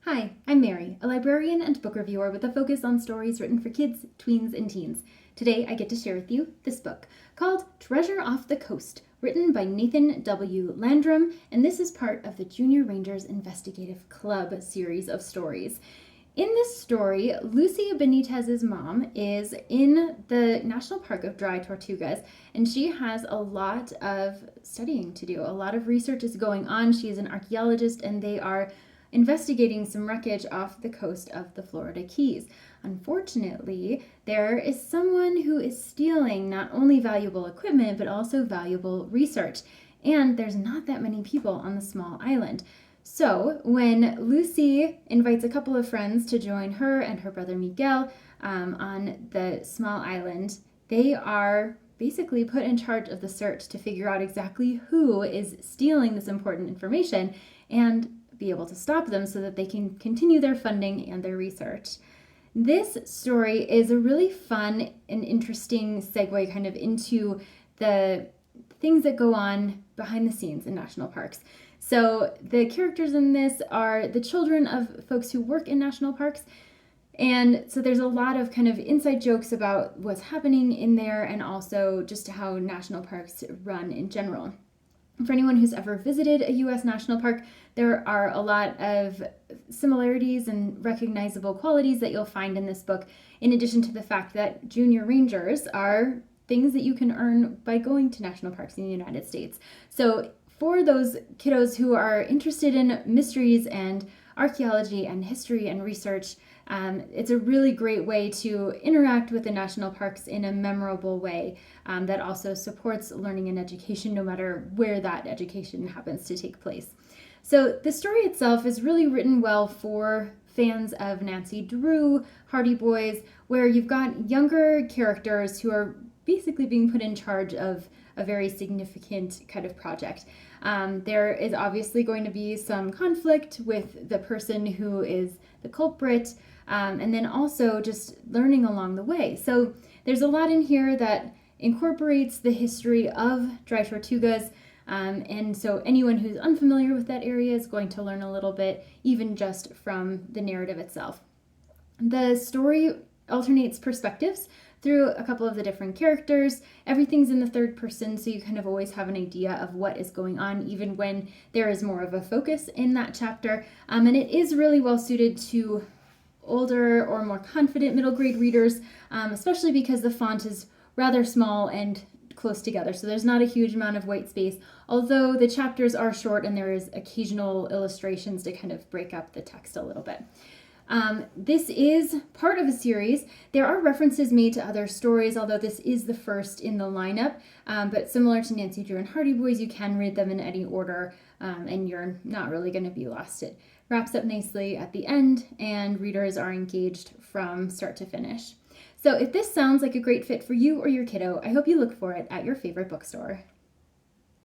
Hi, I'm Mary, a librarian and book reviewer with a focus on stories written for kids, tweens, and teens. Today I get to share with you this book called Treasure Off the Coast, written by Nathan W. Landrum, and this is part of the Junior Rangers Investigative Club series of stories. In this story, Lucy Benitez's mom is in the National Park of Dry Tortugas, and she has a lot of studying to do. A lot of research is going on. She is an archaeologist, and they are investigating some wreckage off the coast of the Florida Keys. Unfortunately, there is someone who is stealing not only valuable equipment, but also valuable research. And there's not that many people on the small island. So when Lucy invites a couple of friends to join her and her brother Miguel on the small island, they are basically put in charge of the search to figure out exactly who is stealing this important information and be able to stop them so that they can continue their funding and their research. This story is a really fun and interesting segue kind of into the things that go on behind the scenes in national parks. So the characters in this are the children of folks who work in national parks. And so there's a lot of kind of inside jokes about what's happening in there and also just how national parks run in general. For anyone who's ever visited a U.S. national park, there are a lot of similarities and recognizable qualities that you'll find in this book, in addition to the fact that junior rangers are things that you can earn by going to national parks in the United States. So for those kiddos who are interested in mysteries and archaeology and history and research, it's a really great way to interact with the national parks in a memorable way that also supports learning and education no matter where that education happens to take place. So the story itself is really written well for fans of Nancy Drew, Hardy Boys, where you've got younger characters who are basically being put in charge of a very significant kind of project. There is obviously going to be some conflict with the person who is the culprit, and then also just learning along the way. So there's a lot in here that incorporates the history of Dry Tortugas, and so anyone who's unfamiliar with that area is going to learn a little bit, even just from the narrative itself. The story alternates perspectives through a couple of the different characters. Everything's in the third person, so you kind of always have an idea of what is going on, even when there is more of a focus in that chapter. And it is really well suited to older or more confident middle grade readers, especially because the font is rather small and close together, so there's not a huge amount of white space, although the chapters are short and there is occasional illustrations to kind of break up the text a little bit. This is part of a series. There are references made to other stories, although this is the first in the lineup, but similar to Nancy Drew and Hardy Boys, you can read them in any order, and you're not really going to be lost. It wraps up nicely at the end, and readers are engaged from start to finish. So if this sounds like a great fit for you or your kiddo, I hope you look for it at your favorite bookstore.